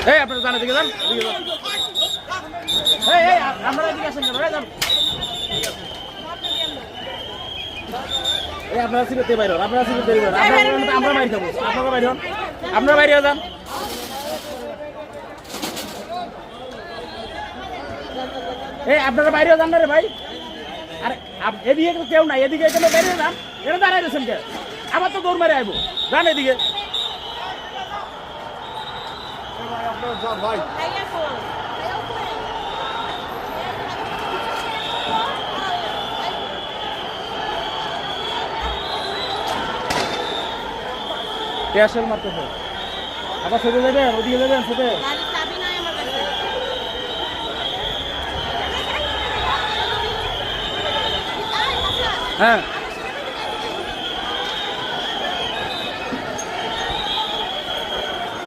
এই আপনারা জানা দিকে যান, দিকে যান। এই আপনারা এদিকে আসেন কেন? এই যান। এই আপনারা সিলেটে বাইরে হন, আপনারা সিলেটে বাইরে হন। আমরা বাইরে যাবো, আপনারা বাইরে হন, আপনারা বাইরে যান। এই আপনারা বাইরে যান না রে ভাই। আরে এদিকে কেউ নাই, এদিকে এখানে বাইরে যান। এটা দাঁড়াই রয়েছেন কে? আবার তো দৌড় মারে আইবো, যান এদিকে। টেয়াশেল মারতেছে, আবার সেটে যাবেন, ওদিকে যাবেন সেটে। হ্যাঁ